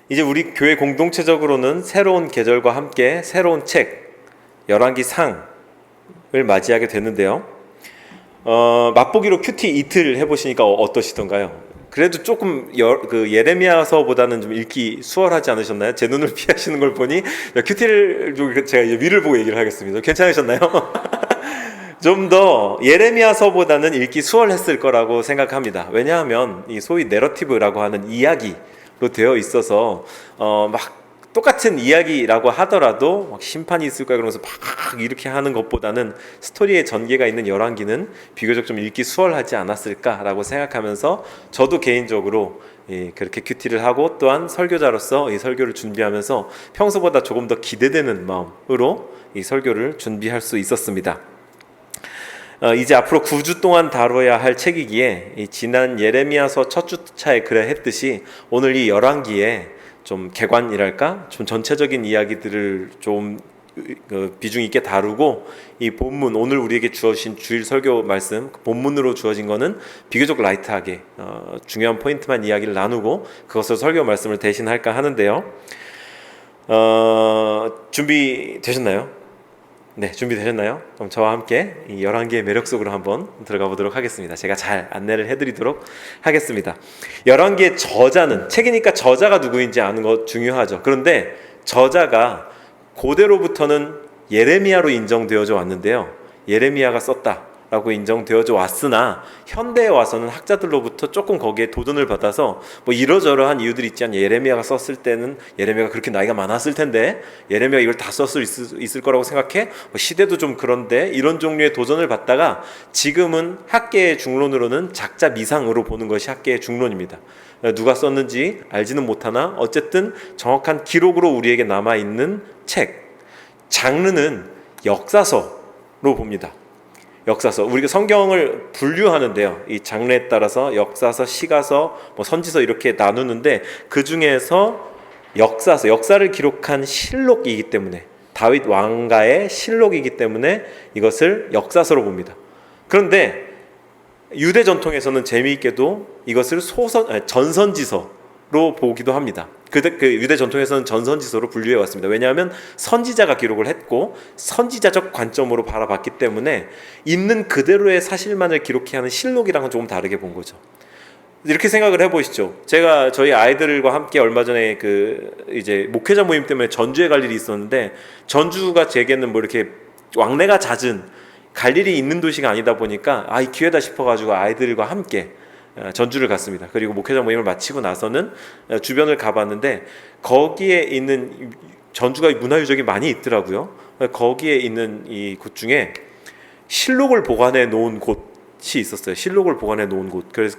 이제 우리 교회 공동체적으로는 새로운 계절과 함께 새로운 책, 열왕기 상을 맞이하게 됐는데요. 맛보기로 큐티 이틀 해보시니까 어떠시던가요? 그래도 조금 예레미야서보다는 좀 읽기 수월하지 않으셨나요? 제 눈을 피하시는 걸 보니 큐티를 제가 이제 위를 보고 얘기를 하겠습니다. 괜찮으셨나요? 좀 더 예레미야서보다는 읽기 수월했을 거라고 생각합니다. 왜냐하면 이 소위 내러티브라고 하는 이야기로 되어 있어서 막 똑같은 이야기라고 하더라도 막 심판이 있을 거야 그러면서 막 이렇게 하는 것보다는 스토리의 전개가 있는 열왕기는 비교적 좀 읽기 수월하지 않았을까라고 생각하면서 저도 개인적으로 그렇게 큐티를 하고 또한 설교자로서 이 설교를 준비하면서 평소보다 조금 더 기대되는 마음으로 이 설교를 준비할 수 있었습니다. 이제 앞으로 9주 동안 다뤄야 할 책이기에 지난 예레미야서 첫 주차에 그래 했듯이 오늘 이 열왕기에 좀 개관이랄까? 좀 전체적인 이야기들을 좀 비중 있게 다루고 이 본문, 오늘 우리에게 주어진 주일 설교 말씀 본문으로 주어진 거는 비교적 라이트하게 중요한 포인트만 이야기를 나누고 그것을 설교 말씀을 대신할까 하는데요. 준비되셨나요? 네, 준비되셨나요? 그럼 저와 함께 이 11개의 매력 속으로 한번 들어가 보도록 하겠습니다. 제가 잘 안내를 해드리도록 하겠습니다. 11개의 저자는, 책이니까 저자가 누구인지 아는 거 중요하죠. 그런데 저자가 고대로부터는 예레미야로 인정되어져 왔는데요. 예레미야가 썼다라고 인정되어져 왔으나 현대에 와서는 학자들로부터 조금 거기에 도전을 받아서 뭐 이러저러한 이유들이 있지 않냐. 예레미야가 썼을 때는 예레미야가 그렇게 나이가 많았을 텐데 예레미야가 이걸 다 썼을 있을 거라고 생각해? 뭐 시대도 좀 그런데 이런 종류의 도전을 받다가 지금은 학계의 중론으로는 작자 미상으로 보는 것이 학계의 중론입니다. 누가 썼는지 알지는 못하나 어쨌든 정확한 기록으로 우리에게 남아있는 책, 장르는 역사서로 봅니다. 역사서, 우리가 성경을 분류하는데요. 이 장르에 따라서 역사서, 시가서, 뭐 선지서 이렇게 나누는데 그 중에서 역사서, 역사를 기록한 실록이기 때문에 다윗 왕가의 실록이기 때문에 이것을 역사서로 봅니다. 그런데 유대 전통에서는 재미있게도 이것을 전선지서로 보기도 합니다. 그 유대 전통에서는 전선지서로 분류해 왔습니다. 왜냐하면 선지자가 기록을 했고 선지자적 관점으로 바라봤기 때문에 있는 그대로의 사실만을 기록해야 하는 실록이랑은 조금 다르게 본 거죠. 이렇게 생각을 해보시죠. 제가 저희 아이들과 함께 얼마 전에 이제 목회자 모임 때문에 전주에 갈 일이 있었는데 전주가 제게는 뭐 이렇게 왕래가 잦은 갈 일이 있는 도시가 아니다 보니까 이 기회다 싶어가지고 아이들과 함께 전주를 갔습니다. 그리고 목회자 모임을 마치고 나서는 주변을 가봤는데 거기에 있는 전주가 문화유적이 많이 있더라고요. 거기에 있는 이 곳 중에 실록을 보관해 놓은 곳이 있었어요. 실록을 보관해 놓은 곳. 그래서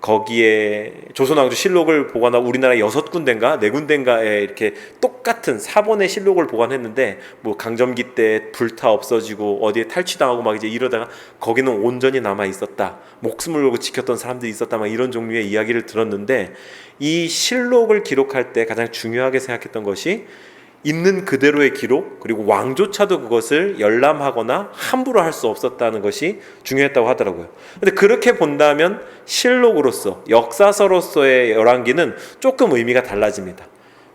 거기에 조선왕조 실록을 보관하고 우리나라 6군데인가 4군데인가에 이렇게 똑같은 사본의 실록을 보관했는데 뭐 강점기 때 불타 없어지고 어디에 탈취당하고 막 이제 이러다가 거기는 온전히 남아 있었다. 목숨을 걸고 지켰던 사람들이 있었다. 막 이런 종류의 이야기를 들었는데 이 실록을 기록할 때 가장 중요하게 생각했던 것이 있는 그대로의 기록, 그리고 왕조차도 그것을 열람하거나 함부로 할 수 없었다는 것이 중요했다고 하더라고요. 근데 그렇게 본다면 실록으로서, 역사서로서의 열왕기는 조금 의미가 달라집니다.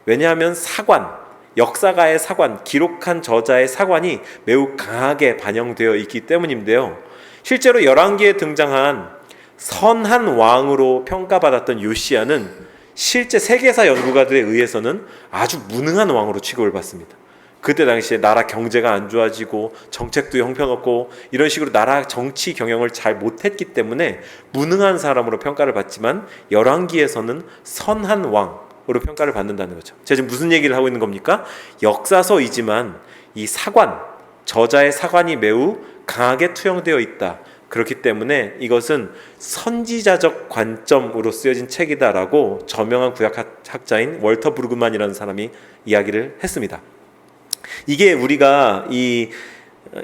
왜냐하면 사관, 역사가의 사관, 기록한 저자의 사관이 매우 강하게 반영되어 있기 때문인데요. 실제로 열왕기에 등장한 선한 왕으로 평가받았던 요시야는 실제 세계사 연구가들에 의해서는 아주 무능한 왕으로 취급을 받습니다. 그때 당시에 나라 경제가 안 좋아지고 정책도 형편없고 이런 식으로 나라 정치 경영을 잘 못했기 때문에 무능한 사람으로 평가를 받지만 열왕기에서는 선한 왕으로 평가를 받는다는 거죠. 제가 지금 무슨 얘기를 하고 있는 겁니까? 역사서이지만 이 사관, 저자의 사관이 매우 강하게 투영되어 있다. 그렇기 때문에 이것은 선지자적 관점으로 쓰여진 책이다라고 저명한 구약학자인 월터 브루그만이라는 사람이 이야기를 했습니다. 이게 우리가 이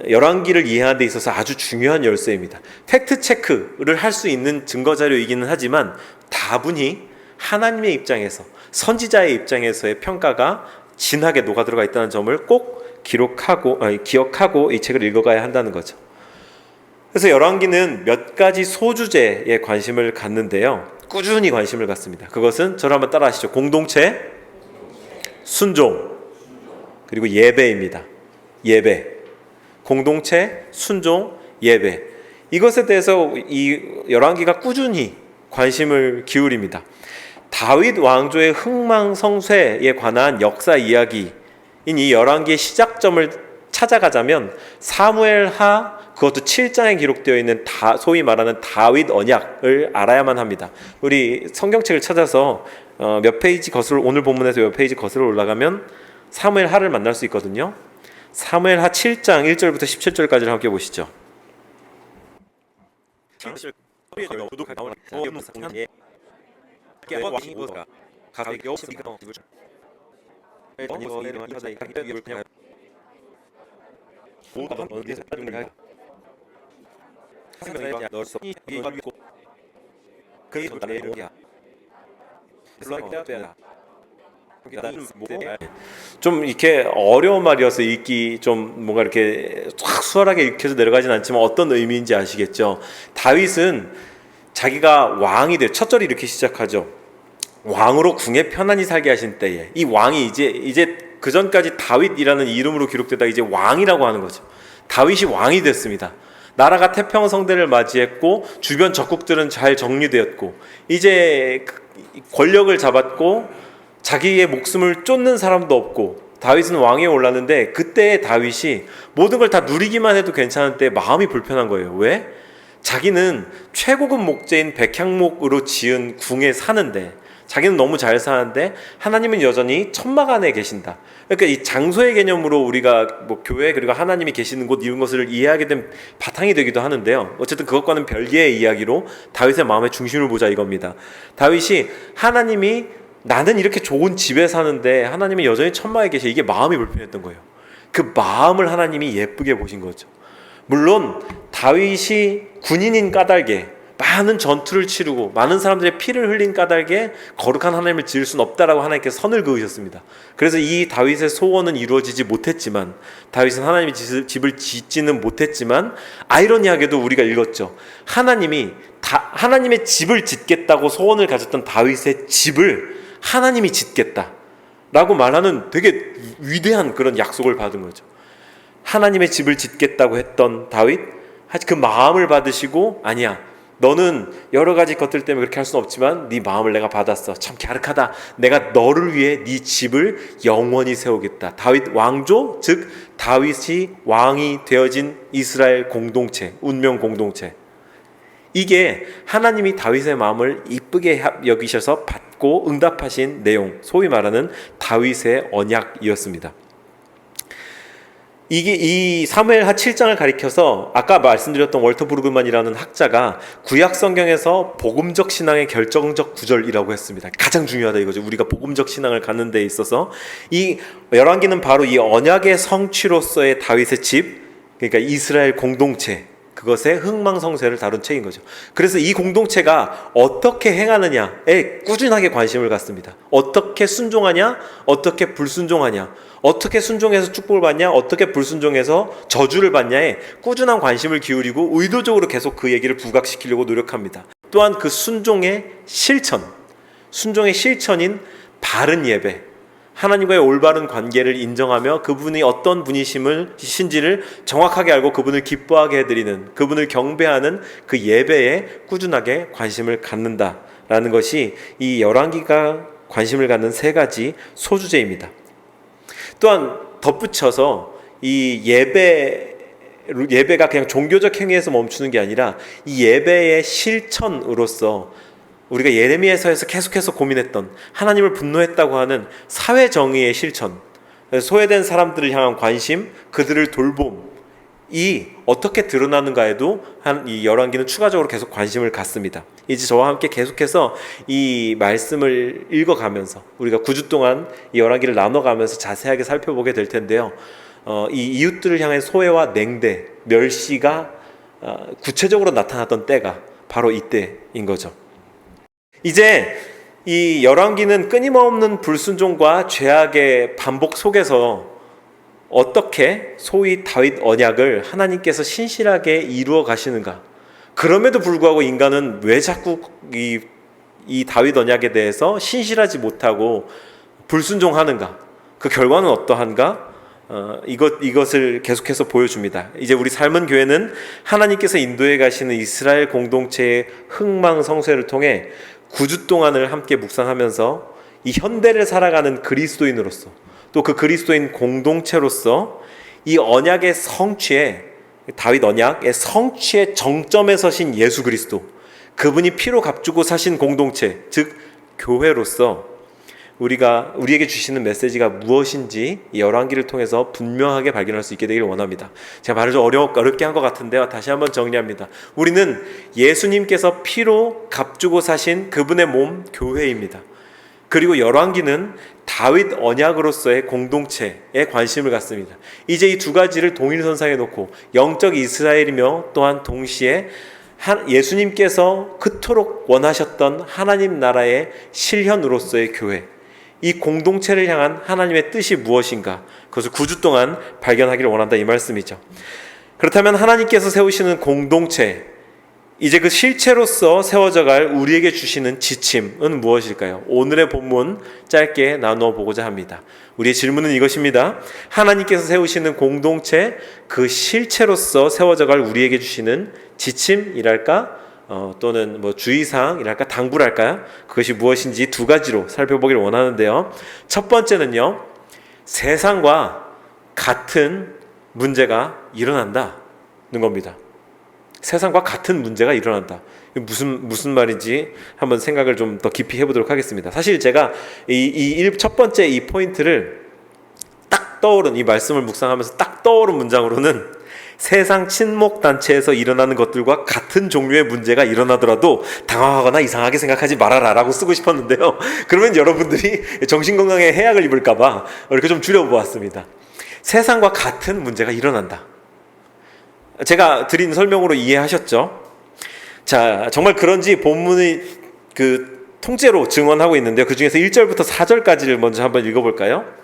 열왕기를 이해하는 데 있어서 아주 중요한 열쇠입니다. 팩트 체크를 할 수 있는 증거 자료이기는 하지만 다분히 하나님의 입장에서, 선지자의 입장에서의 평가가 진하게 녹아들어가 있다는 점을 꼭 기억하고 이 책을 읽어가야 한다는 거죠. 그래서 열왕기는 몇 가지 소주제에 관심을 갖는데요. 꾸준히 관심을 갖습니다. 그것은 저를 한번 따라 하시죠. 공동체, 순종, 그리고 예배입니다. 예배, 공동체, 순종, 예배. 이것에 대해서 이 열왕기가 꾸준히 관심을 기울입니다. 다윗 왕조의 흥망성쇠에 관한 역사 이야기인 이 열왕기의 시작점을 찾아가자면 사무엘하 그것도 7장에 기록되어 있는 소위 말하는 다윗 언약을 알아야만 합니다. 우리 성경책을 찾아서 몇 페이지 거슬러 오늘 본문에서 몇 페이지 거슬러 올라가면 사무엘하를 만날 수 있거든요. 사무엘하 7장 1절부터 17절까지를 함께 보시죠. 좀 이렇게 어려운 말이어서 읽기 좀 뭔가 이렇게 확 수월하게 읽혀서 내려가진 않지만 어떤 의미인지 아시겠죠? 다윗은 자기가 왕이 돼 첫 절이 이렇게 시작하죠. 왕으로 궁에 편안히 살게 하신 때에 이 왕이 이제 그 전까지 다윗이라는 이름으로 기록되다 이제 왕이라고 하는 거죠. 다윗이 왕이 됐습니다. 나라가 태평성대를 맞이했고 주변 적국들은 잘 정리되었고 이제 권력을 잡았고 자기의 목숨을 쫓는 사람도 없고 다윗은 왕위에 올랐는데 그때 다윗이 모든 걸 다 누리기만 해도 괜찮은데 마음이 불편한 거예요. 왜? 자기는 최고급 목재인 백향목으로 지은 궁에 사는데 자기는 너무 잘 사는데 하나님은 여전히 천막 안에 계신다. 그러니까 이 장소의 개념으로 우리가 뭐 교회 그리고 하나님이 계시는 곳 이런 것을 이해하게 된 바탕이 되기도 하는데요. 어쨌든 그것과는 별개의 이야기로 다윗의 마음의 중심을 보자 이겁니다. 다윗이 하나님이 나는 이렇게 좋은 집에 사는데 하나님이 여전히 천막에 계셔. 이게 마음이 불편했던 거예요. 그 마음을 하나님이 예쁘게 보신 거죠. 물론 다윗이 군인인 까닭에 많은 전투를 치르고 많은 사람들의 피를 흘린 까닭에 거룩한 하나님을 지을 수는 없다라고 하나님께서 선을 그으셨습니다. 그래서 이 다윗의 소원은 이루어지지 못했지만 다윗은 하나님의 집을 짓지는 못했지만 아이러니하게도 우리가 읽었죠. 하나님의 집을 짓겠다고 소원을 가졌던 다윗의 집을 하나님이 짓겠다라고 말하는 되게 위대한 그런 약속을 받은 거죠. 하나님의 집을 짓겠다고 했던 다윗, 그 마음을 받으시고 아니야 너는 여러 가지 것들 때문에 그렇게 할 수는 없지만 네 마음을 내가 받았어. 참 갸륵하다. 내가 너를 위해 네 집을 영원히 세우겠다. 다윗 왕조, 즉 다윗이 왕이 되어진 이스라엘 공동체, 운명 공동체. 이게 하나님이 다윗의 마음을 이쁘게 여기셔서 받고 응답하신 내용, 소위 말하는 다윗의 언약이었습니다. 이게 이 사무엘하 7장을 가리켜서 아까 말씀드렸던 월터 브루그만이라는 학자가 구약 성경에서 복음적 신앙의 결정적 구절이라고 했습니다. 가장 중요하다 이거죠. 우리가 복음적 신앙을 갖는 데 있어서 이 열왕기는 바로 이 언약의 성취로서의 다윗의 집, 그러니까 이스라엘 공동체, 그것의 흥망성쇠를 다룬 책인 거죠. 그래서 이 공동체가 어떻게 행하느냐에 꾸준하게 관심을 갖습니다. 어떻게 순종하냐, 어떻게 불순종하냐, 어떻게 순종해서 축복을 받냐, 어떻게 불순종해서 저주를 받냐에 꾸준한 관심을 기울이고 의도적으로 계속 그 얘기를 부각시키려고 노력합니다. 또한 그 순종의 실천인 바른 예배, 하나님과의 올바른 관계를 인정하며 그분이 어떤 분이신지를 정확하게 알고 그분을 기뻐하게 해드리는, 그분을 경배하는 그 예배에 꾸준하게 관심을 갖는다라는 것이 이 열왕기가 관심을 갖는 세 가지 소주제입니다. 또한 덧붙여서 이 예배가 그냥 종교적 행위에서 멈추는 게 아니라 이 예배의 실천으로서 우리가 예레미야서에서 계속해서 고민했던 하나님을 분노했다고 하는 사회 정의의 실천, 소외된 사람들을 향한 관심, 그들을 돌봄이 어떻게 드러나는가에도 이 열왕기는 추가적으로 계속 관심을 갖습니다. 이제 저와 함께 계속해서 이 말씀을 읽어가면서 우리가 9주 동안 이 열왕기를 나눠가면서 자세하게 살펴보게 될 텐데요. 이 이웃들을 향한 소외와 냉대, 멸시가 구체적으로 나타났던 때가 바로 이때인 거죠. 이제 이 열왕기는 끊임없는 불순종과 죄악의 반복 속에서 어떻게 소위 다윗 언약을 하나님께서 신실하게 이루어 가시는가, 그럼에도 불구하고 인간은 왜 자꾸 이 다윗 언약에 대해서 신실하지 못하고 불순종하는가, 그 결과는 어떠한가? 이것을 계속해서 보여줍니다. 이제 우리 삶은 교회는 하나님께서 인도해 가시는 이스라엘 공동체의 흥망성쇠를 통해 9주 동안을 함께 묵상하면서 이 현대를 살아가는 그리스도인으로서, 또 그 그리스도인 공동체로서 이 언약의 성취에, 다윗 언약의 성취의 정점에 서신 예수 그리스도, 그분이 피로 값주고 사신 공동체, 즉 교회로서 우리에게 주시는 메시지가 무엇인지 이 열왕기를 통해서 분명하게 발견할 수 있게 되기를 원합니다. 제가 말을 좀 어렵게 한 것 같은데요. 다시 한번 정리합니다. 우리는 예수님께서 피로 값주고 사신 그분의 몸, 교회입니다. 그리고 열왕기는 다윗 언약으로서의 공동체에 관심을 갖습니다. 이제 이 두 가지를 동일선상에 놓고 영적 이스라엘이며 또한 동시에 예수님께서 그토록 원하셨던 하나님 나라의 실현으로서의 교회, 이 공동체를 향한 하나님의 뜻이 무엇인가, 그것을 9주 동안 발견하기를 원한다, 이 말씀이죠. 그렇다면 하나님께서 세우시는 공동체, 이제 그 실체로서 세워져갈 우리에게 주시는 지침은 무엇일까요? 오늘의 본문 짧게 나누어 보고자 합니다. 우리의 질문은 이것입니다. 하나님께서 세우시는 공동체, 그 실체로서 세워져갈 우리에게 주시는 지침이랄까? 또는 주의사항이랄까, 당부랄까요? 그것이 무엇인지 두 가지로 살펴보기를 원하는데요. 첫 번째는요, 세상과 같은 문제가 일어난다는 겁니다. 세상과 같은 문제가 일어난다. 무슨 말인지 한번 생각을 좀 더 깊이 해보도록 하겠습니다. 사실 제가 첫 번째 이 포인트를 딱 떠오른, 이 말씀을 묵상하면서 딱 떠오른 문장으로는 세상 친목 단체에서 일어나는 것들과 같은 종류의 문제가 일어나더라도 당황하거나 이상하게 생각하지 말아라 라고 쓰고 싶었는데요. 그러면 여러분들이 정신건강에 해악을 입을까봐 이렇게 좀 줄여보았습니다. 세상과 같은 문제가 일어난다. 제가 드린 설명으로 이해하셨죠? 자, 정말 그런지 본문의 그 통째로 증언하고 있는데요. 그 중에서 1절부터 4절까지를 먼저 한번 읽어볼까요?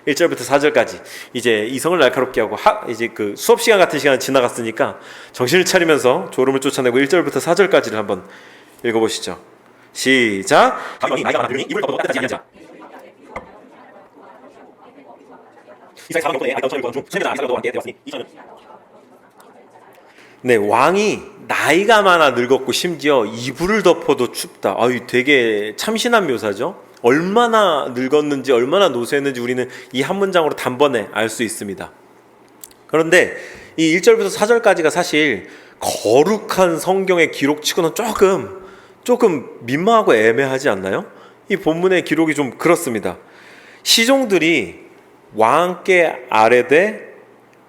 1절부터 4절까지. 이제 이성을 날카롭게 하고 이제 그 수업 시간 같은 시간은 지나갔으니까 정신을 차리면서 졸음을 쫓아내고 1절부터 4절까지를 한번 읽어보시죠. 시작. 네, 왕이 나이가 많아 늙었고 심지어 이불을 덮어도 춥다. 아유, 되게 참신한 묘사죠. 얼마나 늙었는지, 얼마나 노쇠했는지 우리는 이 한 문장으로 단번에 알 수 있습니다. 그런데 이 1절부터 4절까지가 사실 거룩한 성경의 기록치고는 조금 민망하고 애매하지 않나요? 이 본문의 기록이 좀 그렇습니다. 시종들이 왕께 아뢰되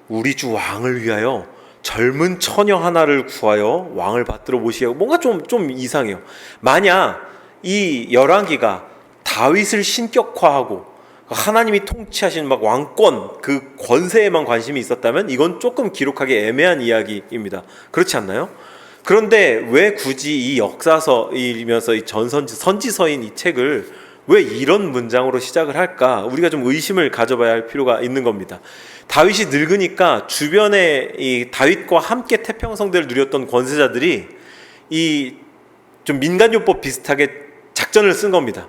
우리 주 왕을 위하여 젊은 처녀 하나를 구하여 왕을 받들어 모시고, 뭔가 좀 이상해요. 만약 이 열왕기가 다윗을 신격화하고 하나님이 통치하신 막 왕권, 그 권세에만 관심이 있었다면 이건 조금 기록하기 애매한 이야기입니다. 그렇지 않나요? 그런데 왜 굳이 이 역사서이면서 이 선지서인 이 책을 왜 이런 문장으로 시작을 할까? 우리가 좀 의심을 가져봐야 할 필요가 있는 겁니다. 다윗이 늙으니까 주변에 이 다윗과 함께 태평성대를 누렸던 권세자들이 이 좀 민간요법 비슷하게 작전을 쓴 겁니다.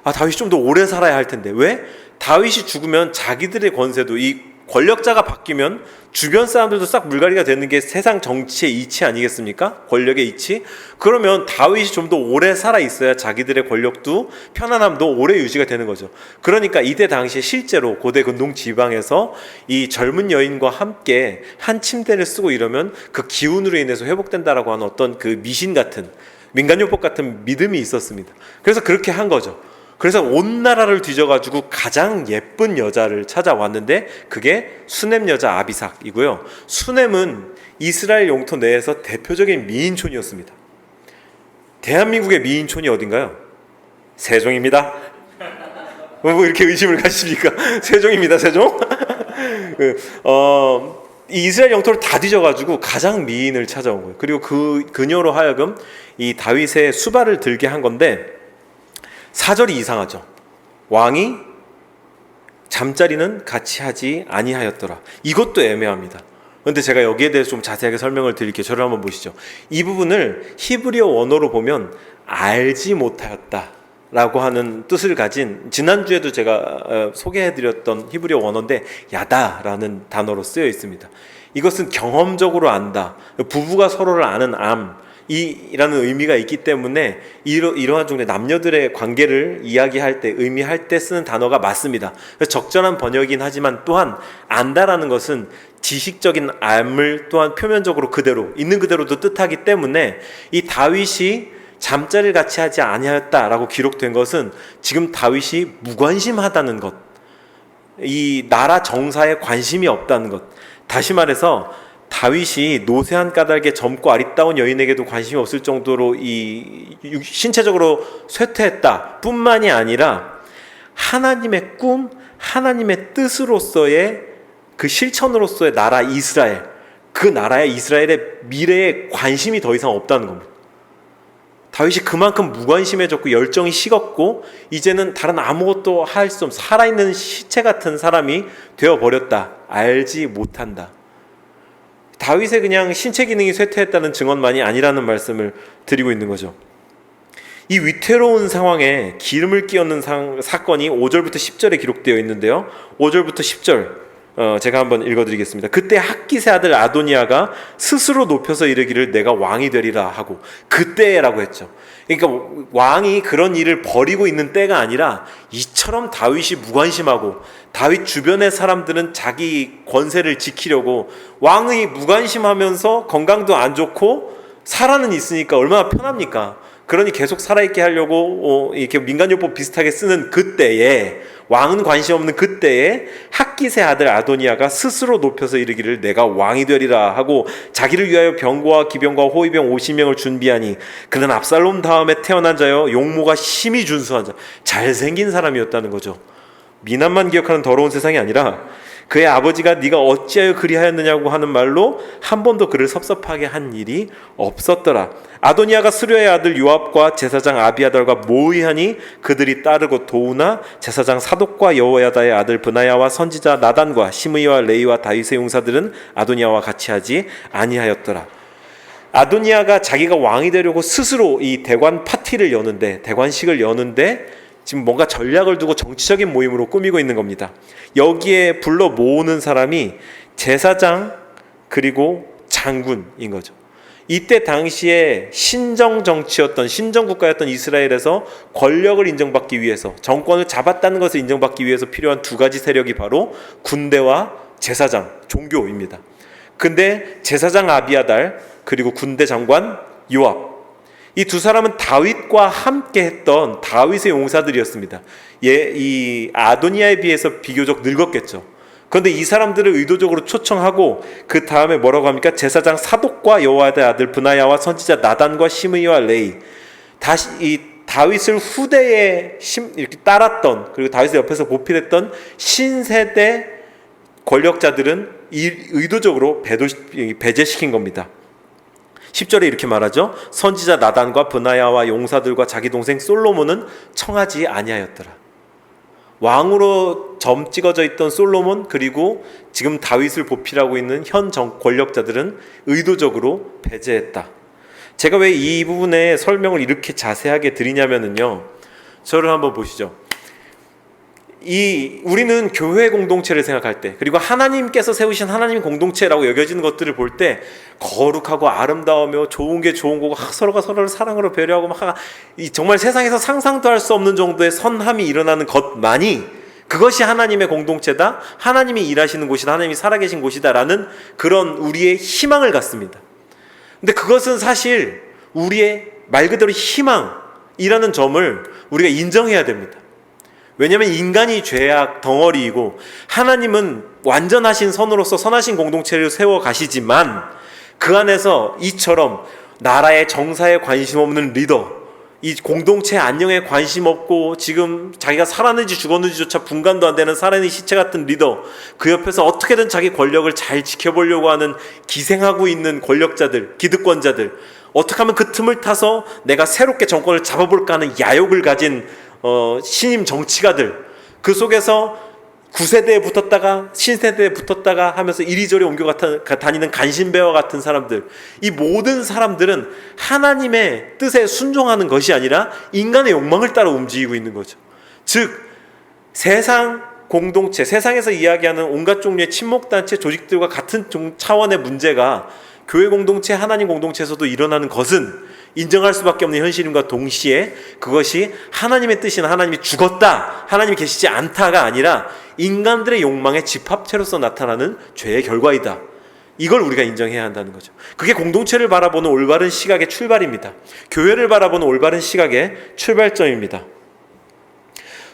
다윗이 좀 더 오래 살아야 할 텐데, 왜? 다윗이 죽으면 자기들의 권세도, 이 권력자가 바뀌면 주변 사람들도 싹 물갈이가 되는 게 세상 정치의 이치 아니겠습니까? 권력의 이치. 그러면 다윗이 좀 더 오래 살아 있어야 자기들의 권력도, 편안함도 오래 유지가 되는 거죠. 그러니까 이때 당시에 실제로 고대 근동 지방에서 이 젊은 여인과 함께 한 침대를 쓰고 이러면 그 기운으로 인해서 회복된다라고 하는 어떤 그 미신 같은, 민간요법 같은 믿음이 있었습니다. 그래서 그렇게 한 거죠. 그래서 온 나라를 뒤져가지고 가장 예쁜 여자를 찾아왔는데 그게 수넴 여자 아비삭이고요. 수넴은 이스라엘 영토 내에서 대표적인 미인촌이었습니다. 대한민국의 미인촌이 어딘가요? 세종입니다. 뭐 이렇게 의심을 가십니까? 세종입니다, 세종. 이 이스라엘 영토를 다 뒤져가지고 가장 미인을 찾아온 거예요. 그리고 그녀로 하여금 이 다윗의 수발을 들게 한 건데, 4절이 이상하죠. 왕이 잠자리는 같이 하지 아니하였더라. 이것도 애매합니다. 그런데 제가 여기에 대해서 좀 자세하게 설명을 드릴게요. 저를 한번 보시죠. 이 부분을 히브리어 원어로 보면 알지 못하였다 라고 하는 뜻을 가진, 지난주에도 제가 소개해드렸던 히브리어 원어인데 야다라는 단어로 쓰여 있습니다. 이것은 경험적으로 안다, 부부가 서로를 아는 이라는 의미가 있기 때문에 이러한 종류의 남녀들의 관계를 이야기할 때, 의미할 때 쓰는 단어가 맞습니다. 그래서 적절한 번역이긴 하지만, 또한 안다라는 것은 지식적인 암을 또한 표면적으로 그대로 있는 그대로도 뜻하기 때문에, 이 다윗이 잠자리를 같이 하지 아니하였다라고 기록된 것은 지금 다윗이 무관심하다는 것, 이 나라 정사에 관심이 없다는 것. 다시 말해서 다윗이 노쇠한 까닭에 젊고 아리따운 여인에게도 관심이 없을 정도로 이 신체적으로 쇠퇴했다 뿐만이 아니라, 하나님의 꿈, 하나님의 뜻으로서의 그 실천으로서의 나라 이스라엘, 그 나라의 이스라엘의 미래에 관심이 더 이상 없다는 겁니다. 다윗이 그만큼 무관심해졌고 열정이 식었고 이제는 다른 아무것도 할 수 없는 살아있는 시체 같은 사람이 되어버렸다. 알지 못한다. 다윗의 그냥 신체 기능이 쇠퇴했다는 증언만이 아니라는 말씀을 드리고 있는 거죠. 이 위태로운 상황에 기름을 끼얹는 사건이 5절부터 10절에 기록되어 있는데요. 5절부터 10절 제가 한번 읽어드리겠습니다. 그때 핫깃의 아들 아도니아가 스스로 높여서 이르기를 내가 왕이 되리라 하고, 그때라고 했죠. 그러니까 왕이 그런 일을 벌이고 있는 때가 아니라, 이처럼 다윗이 무관심하고 다윗 주변의 사람들은 자기 권세를 지키려고 왕이 무관심하면서 건강도 안 좋고 살아는 있으니까 얼마나 편합니까? 그러니 계속 살아있게 하려고 이렇게 민간요법 비슷하게 쓰는 그때에, 왕은 관심 없는 그때에 핫깃의 아들 아도니아가 스스로 높여서 이르기를 내가 왕이 되리라 하고 자기를 위하여 병거와 기병과 호위병 50명을 준비하니, 그는 압살롬 다음에 태어난 자여 용모가 심히 준수한 자, 잘생긴 사람이었다는 거죠. 미남만 기억하는 더러운 세상이 아니라, 그의 아버지가 네가 어찌하여 그리하였느냐고 하는 말로 한 번도 그를 섭섭하게 한 일이 없었더라. 아도니아가 스루야의 아들 요압과 제사장 아비아달과 모의하니 그들이 따르고 도우나 제사장 사독과 여호야다의 아들 브나야와 선지자 나단과 시므이와 레이와 다윗의 용사들은 아도니아와 같이 하지 아니하였더라. 아도니아가 자기가 왕이 되려고 스스로 이 대관 파티를 여는데, 대관식을 여는데 지금 뭔가 전략을 두고 정치적인 모임으로 꾸미고 있는 겁니다. 여기에 불러 모으는 사람이 제사장 그리고 장군인 거죠. 이때 당시에 신정정치였던, 신정국가였던 이스라엘에서 권력을 인정받기 위해서, 정권을 잡았다는 것을 인정받기 위해서 필요한 두 가지 세력이 바로 군대와 제사장, 종교입니다. 근데 제사장 아비아달 그리고 군대 장관 요압, 이 두 사람은 다윗과 함께 했던 다윗의 용사들이었습니다. 이 아도니아에 비해서 비교적 늙었겠죠. 그런데 이 사람들을 의도적으로 초청하고 그 다음에 뭐라고 합니까? 제사장 사독과 여호와의 아들 브나야와 선지자 나단과 시므이와 레이, 다시 이 다윗을 후대에 이렇게 따랐던, 그리고 다윗의 옆에서 보필했던 신세대 권력자들은 의도적으로 배제시킨 겁니다. 10절에 이렇게 말하죠. 선지자 나단과 브나야와 용사들과 자기 동생 솔로몬은 청하지 아니하였더라. 왕으로 점 찍어져 있던 솔로몬, 그리고 지금 다윗을 보필하고 있는 현 권력자들은 의도적으로 배제했다. 제가 왜 이 부분에 설명을 이렇게 자세하게 드리냐면요, 저를 한번 보시죠. 우리는 교회 공동체를 생각할 때, 그리고 하나님께서 세우신 하나님 공동체라고 여겨지는 것들을 볼 때 거룩하고 아름다우며 좋은 게 좋은 거고, 서로가 서로를 사랑으로 배려하고 막 정말 세상에서 상상도 할 수 없는 정도의 선함이 일어나는 것만이, 그것이 하나님의 공동체다, 하나님이 일하시는 곳이다, 하나님이 살아계신 곳이다 라는 그런 우리의 희망을 갖습니다. 근데 그것은 사실 우리의 말 그대로 희망이라는 점을 우리가 인정해야 됩니다. 왜냐하면 인간이 죄악 덩어리이고 하나님은 완전하신 선으로서 선하신 공동체를 세워 가시지만, 그 안에서 이처럼 나라의 정사에 관심 없는 리더, 이 공동체 안녕에 관심 없고 지금 자기가 살았는지 죽었는지조차 분간도 안 되는 살아있는 시체 같은 리더, 그 옆에서 어떻게든 자기 권력을 잘 지켜보려고 하는 기생하고 있는 권력자들, 기득권자들, 어떻게 하면 그 틈을 타서 내가 새롭게 정권을 잡아볼까 하는 야욕을 가진 신임 정치가들, 그 속에서 구세대에 붙었다가 신세대에 붙었다가 하면서 이리저리 옮겨 다니는 간신배와 같은 사람들, 이 모든 사람들은 하나님의 뜻에 순종하는 것이 아니라 인간의 욕망을 따라 움직이고 있는 거죠. 즉 세상 공동체, 세상에서 이야기하는 온갖 종류의 친목단체 조직들과 같은 차원의 문제가 교회 공동체, 하나님 공동체에서도 일어나는 것은 인정할 수밖에 없는 현실임과 동시에 그것이 하나님의 뜻이나 하나님이 죽었다, 하나님이 계시지 않다가 아니라 인간들의 욕망의 집합체로서 나타나는 죄의 결과이다. 이걸 우리가 인정해야 한다는 거죠. 그게 공동체를 바라보는 올바른 시각의 출발입니다. 교회를 바라보는 올바른 시각의 출발점입니다.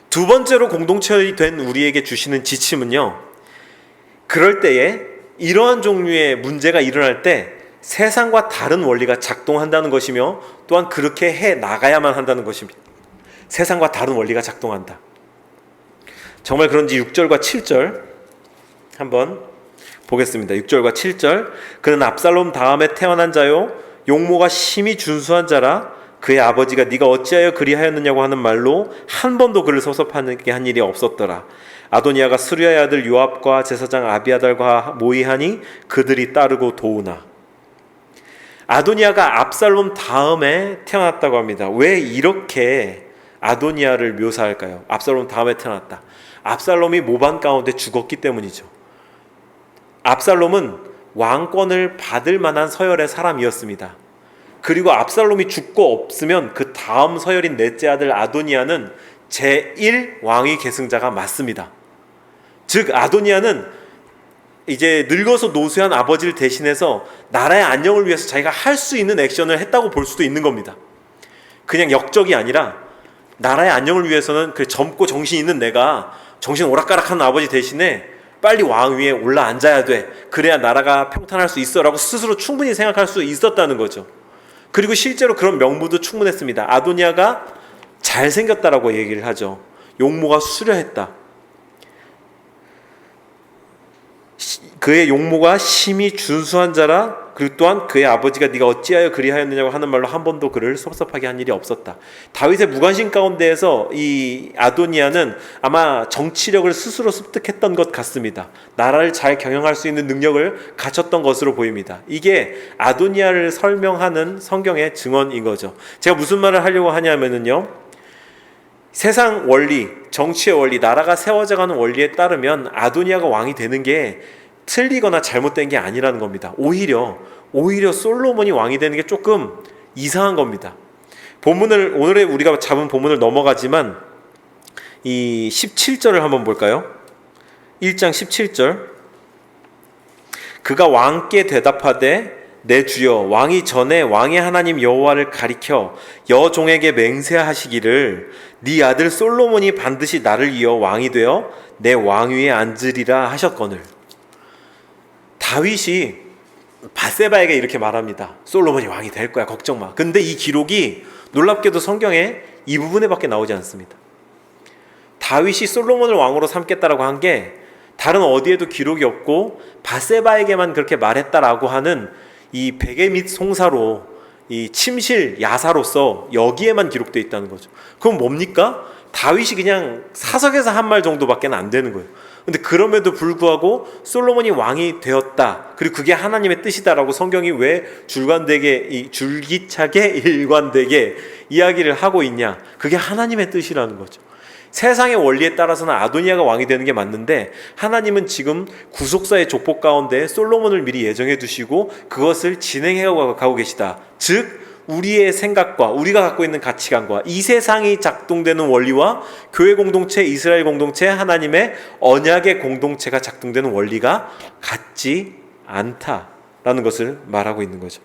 두 번째로 공동체가 된 우리에게 주시는 지침은요, 그럴 때에 이러한 종류의 문제가 일어날 때 세상과 다른 원리가 작동한다는 것이며 또한 그렇게 해 나가야만 한다는 것입니다. 세상과 다른 원리가 작동한다. 정말 그런지 6절과 7절 한번 보겠습니다. 6절과 7절. 그는 압살롬 다음에 태어난 자요 용모가 심히 준수한 자라. 그의 아버지가 네가 어찌하여 그리하였느냐고 하는 말로 한 번도 그를 섭섭하게 한 일이 없었더라. 아도니아가 스루야의 아들 요압과 제사장 아비아달과 모의하니 그들이 따르고 도우나. 아도니아가 압살롬 다음에 태어났다고 합니다. 왜 이렇게 아도니아를 묘사할까요? 압살롬 다음에 태어났다. 압살롬이 모반 가운데 죽었기 때문이죠. 압살롬은 왕권을 받을 만한 서열의 사람이었습니다. 그리고 압살롬이 죽고 없으면 그 다음 서열인 넷째 아들 아도니아는 제1왕위 계승자가 맞습니다. 즉 아도니아는 이제 늙어서 노쇠한 아버지를 대신해서 나라의 안녕을 위해서 자기가 할 수 있는 액션을 했다고 볼 수도 있는 겁니다. 그냥 역적이 아니라 나라의 안녕을 위해서는 그 젊고 정신 있는 내가 정신 오락가락하는 아버지 대신에 빨리 왕위에 올라앉아야 돼. 그래야 나라가 평탄할 수 있어 라고 스스로 충분히 생각할 수 있었다는 거죠. 그리고 실제로 그런 명분도 충분했습니다. 아도니아가 잘생겼다라고 얘기를 하죠. 용모가 수려했다. 그의 용모가 심히 준수한 자라. 그리고 또한 그의 아버지가 네가 어찌하여 그리하였느냐고 하는 말로 한 번도 그를 섭섭하게 한 일이 없었다. 다윗의 무관심 가운데에서 이 아도니아는 아마 정치력을 스스로 습득했던 것 같습니다. 나라를 잘 경영할 수 있는 능력을 갖췄던 것으로 보입니다. 이게 아도니아를 설명하는 성경의 증언인 거죠. 제가 무슨 말을 하려고 하냐면요, 세상 원리, 정치의 원리, 나라가 세워져가는 원리에 따르면 아도니아가 왕이 되는 게 틀리거나 잘못된 게 아니라는 겁니다. 오히려 솔로몬이 왕이 되는 게 조금 이상한 겁니다. 오늘의 우리가 잡은 본문을 넘어가지만 이 17절을 한번 볼까요? 1장 17절. 그가 왕께 대답하되 내 주여, 왕이 전에 왕의 하나님 여호와를 가리켜 여종에게 맹세하시기를 네 아들 솔로몬이 반드시 나를 이어 왕이 되어 내 왕위에 앉으리라 하셨거늘. 다윗이 밧세바에게 이렇게 말합니다. 솔로몬이 왕이 될 거야, 걱정 마. 근데 이 기록이 놀랍게도 성경에 이 부분에밖에 나오지 않습니다. 다윗이 솔로몬을 왕으로 삼겠다라고 한 게 다른 어디에도 기록이 없고 밧세바에게만 그렇게 말했다라고 하는 이 베개 및 송사로, 이 침실 야사로서 여기에만 기록되어 있다는 거죠. 그럼 뭡니까? 다윗이 그냥 사석에서 한 말 정도밖에 안 되는 거예요. 근데 그럼에도 불구하고 솔로몬이 왕이 되었다, 그리고 그게 하나님의 뜻이다라고 성경이 왜 줄기차게 일관되게 이야기를 하고 있냐? 그게 하나님의 뜻이라는 거죠. 세상의 원리에 따라서는 아도니아가 왕이 되는 게 맞는데 하나님은 지금 구속사의 족보 가운데 솔로몬을 미리 예정해 두시고 그것을 진행해 가고 계시다. 즉 우리의 생각과 우리가 갖고 있는 가치관과 이 세상이 작동되는 원리와 교회 공동체, 이스라엘 공동체, 하나님의 언약의 공동체가 작동되는 원리가 같지 않다라는 것을 말하고 있는 거죠.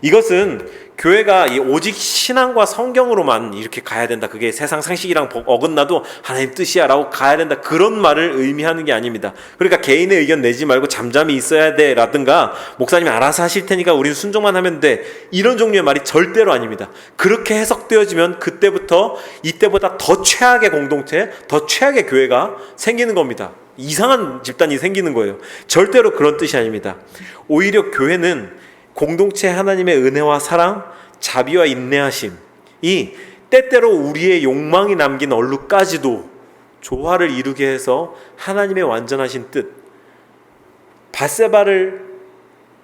이것은 교회가 오직 신앙과 성경으로만 이렇게 가야 된다, 그게 세상 상식이랑 어긋나도 하나님 뜻이야 라고 가야 된다, 그런 말을 의미하는 게 아닙니다. 그러니까 개인의 의견 내지 말고 잠잠히 있어야 돼 라든가 목사님이 알아서 하실 테니까 우리는 순종만 하면 돼, 이런 종류의 말이 절대로 아닙니다. 그렇게 해석되어지면 그때부터 이때보다 더 최악의 공동체, 더 최악의 교회가 생기는 겁니다. 이상한 집단이 생기는 거예요. 절대로 그런 뜻이 아닙니다. 오히려 교회는 공동체 하나님의 은혜와 사랑, 자비와 인내하심, 이 때때로 우리의 욕망이 남긴 얼룩까지도 조화를 이루게 해서 하나님의 완전하신 뜻, 밧세바를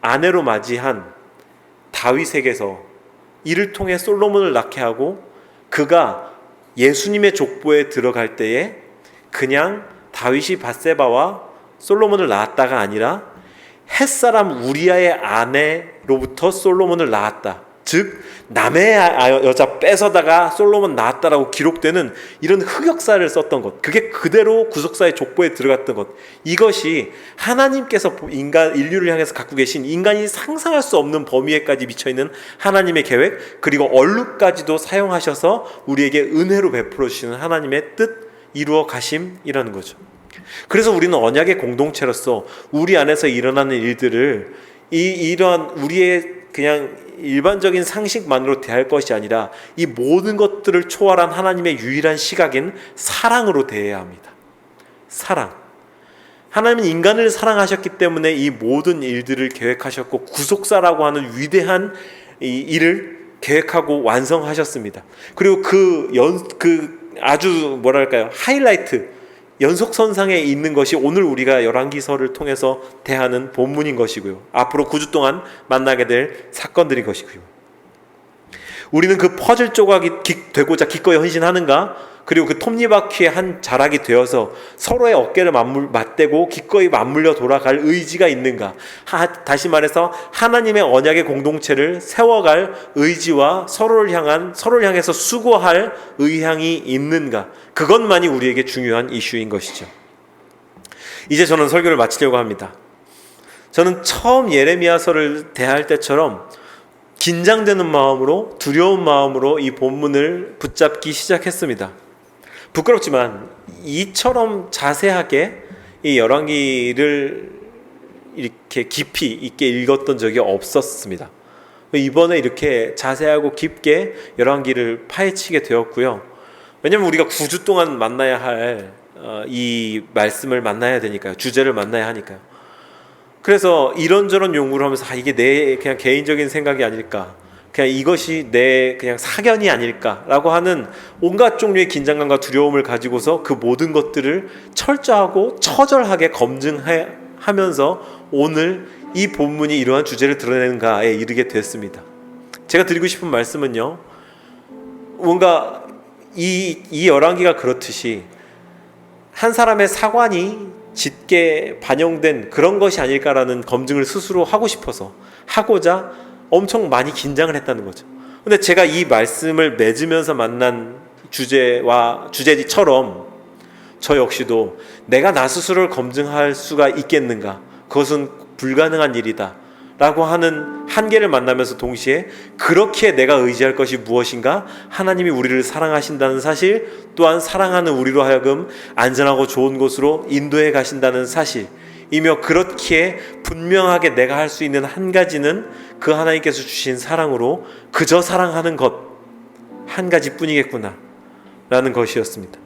아내로 맞이한 다윗에게서 이를 통해 솔로몬을 낳게 하고, 그가 예수님의 족보에 들어갈 때에 그냥 다윗이 밧세바와 솔로몬을 낳았다가 아니라 햇사람 우리아의 아내로부터 솔로몬을 낳았다. 즉 남의 여자 뺏어다가 솔로몬 낳았다라고 기록되는 이런 흑역사를 썼던 것, 그게 그대로 구속사의 족보에 들어갔던 것, 이것이 하나님께서 인류를 향해서 갖고 계신 인간이 상상할 수 없는 범위에까지 미쳐있는 하나님의 계획, 그리고 얼룩까지도 사용하셔서 우리에게 은혜로 베풀어 주시는 하나님의 뜻 이루어 가심이라는 거죠. 그래서 우리는 언약의 공동체로서 우리 안에서 일어나는 일들을 이러한 우리의 그냥 일반적인 상식만으로 대할 것이 아니라 이 모든 것들을 초월한 하나님의 유일한 시각인 사랑으로 대해야 합니다. 사랑. 하나님은 인간을 사랑하셨기 때문에 이 모든 일들을 계획하셨고, 구속사라고 하는 위대한 이 일을 계획하고 완성하셨습니다. 그리고 아주 뭐랄까요, 하이라이트, 연속선상에 있는 것이 오늘 우리가 열왕기서를 통해서 대하는 본문인 것이고요. 앞으로 9주 동안 만나게 될 사건들인 것이고요. 우리는 그 퍼즐 조각이 되고자 기꺼이 헌신하는가? 그리고 그 톱니바퀴의 한 자락이 되어서 서로의 어깨를 맞대고 기꺼이 맞물려 돌아갈 의지가 있는가? 다시 말해서 하나님의 언약의 공동체를 세워갈 의지와 서로를 향해서 수고할 의향이 있는가? 그것만이 우리에게 중요한 이슈인 것이죠. 이제 저는 설교를 마치려고 합니다. 저는 처음 예레미야서를 대할 때처럼 긴장되는 마음으로, 두려운 마음으로 이 본문을 붙잡기 시작했습니다. 부끄럽지만 이처럼 자세하게 이 열왕기를 이렇게 깊이 있게 읽었던 적이 없었습니다. 이번에 이렇게 자세하고 깊게 열왕기를 파헤치게 되었고요. 왜냐하면 우리가 9주 동안 만나야 할 이 말씀을 만나야 되니까요. 주제를 만나야 하니까요. 그래서 이런저런 연구를 하면서 이게 내 그냥 개인적인 생각이 아닐까, 그냥 이것이 내 그냥 사견이 아닐까라고 하는 온갖 종류의 긴장감과 두려움을 가지고서 그 모든 것들을 철저하고 처절하게 검증하면서 오늘 이 본문이 이러한 주제를 드러내는가에 이르게 됐습니다. 제가 드리고 싶은 말씀은요, 뭔가 이 열왕기가 그렇듯이 한 사람의 사관이 짙게 반영된 그런 것이 아닐까라는 검증을 스스로 하고 싶어서 하고자 엄청 많이 긴장을 했다는 거죠. 근데 제가 이 말씀을 맺으면서 만난 주제처럼 저 역시도 내가 나 스스로를 검증할 수가 있겠는가, 그것은 불가능한 일이다 라고 하는 한계를 만나면서 동시에 그렇게 내가 의지할 것이 무엇인가, 하나님이 우리를 사랑하신다는 사실, 또한 사랑하는 우리로 하여금 안전하고 좋은 곳으로 인도해 가신다는 사실이며, 그렇기에 분명하게 내가 할 수 있는 한 가지는 그 하나님께서 주신 사랑으로 그저 사랑하는 것 한 가지뿐이겠구나 라는 것이었습니다.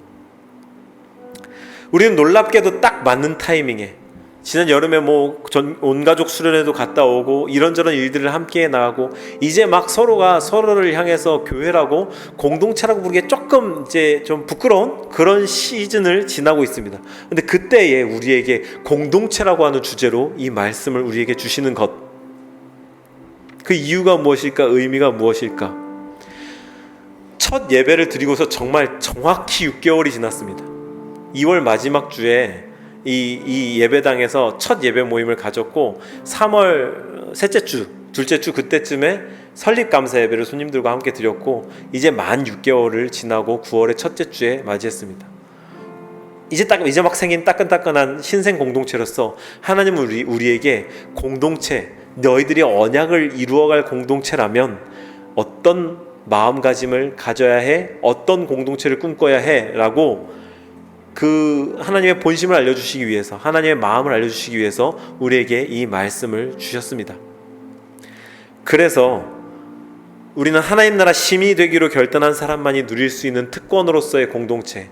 우리는 놀랍게도 딱 맞는 타이밍에 지난 여름에 온 가족 수련회도 갔다 오고 이런저런 일들을 함께 나가고, 이제 막 서로가 서로를 향해서 교회라고 공동체라고 부르기에 조금 이제 좀 부끄러운 그런 시즌을 지나고 있습니다. 근데 그때에 우리에게 공동체라고 하는 주제로 이 말씀을 우리에게 주시는 것, 그 이유가 무엇일까, 의미가 무엇일까? 첫 예배를 드리고서 정말 정확히 6개월이 지났습니다. 2월 마지막 주에 이 예배당에서 첫 예배 모임을 가졌고, 3월 셋째 주, 둘째 주 그때쯤에 설립감사 예배를 손님들과 함께 드렸고, 이제 만 6개월을 지나고 9월의 첫째 주에 맞이했습니다. 이제 막 생긴 따끈따끈한 신생 공동체로서 하나님은 우리에게 공동체, 너희들이 언약을 이루어갈 공동체라면 어떤 마음가짐을 가져야 해, 어떤 공동체를 꿈꿔야 해 라고 그 하나님의 본심을 알려주시기 위해서, 하나님의 마음을 알려주시기 위해서 우리에게 이 말씀을 주셨습니다. 그래서 우리는 하나님 나라 시민이 되기로 결단한 사람만이 누릴 수 있는 특권으로서의 공동체,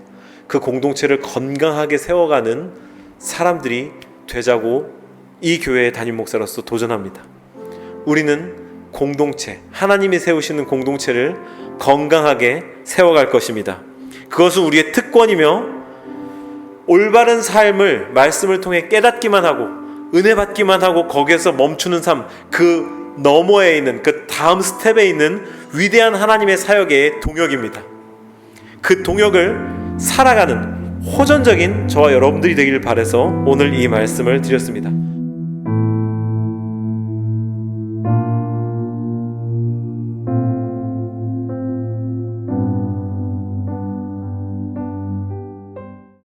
그 공동체를 건강하게 세워가는 사람들이 되자고 이 교회의 담임 목사로서 도전합니다. 우리는 공동체, 하나님이 세우시는 공동체를 건강하게 세워갈 것입니다. 그것은 우리의 특권이며 올바른 삶을 말씀을 통해 깨닫기만 하고 은혜 받기만 하고 거기에서 멈추는 삶, 그 너머에 있는 그 다음 스텝에 있는 위대한 하나님의 사역의 동역입니다. 그 동역을 살아가는 호전적인 저와 여러분들이 되길 바라서 오늘 이 말씀을 드렸습니다.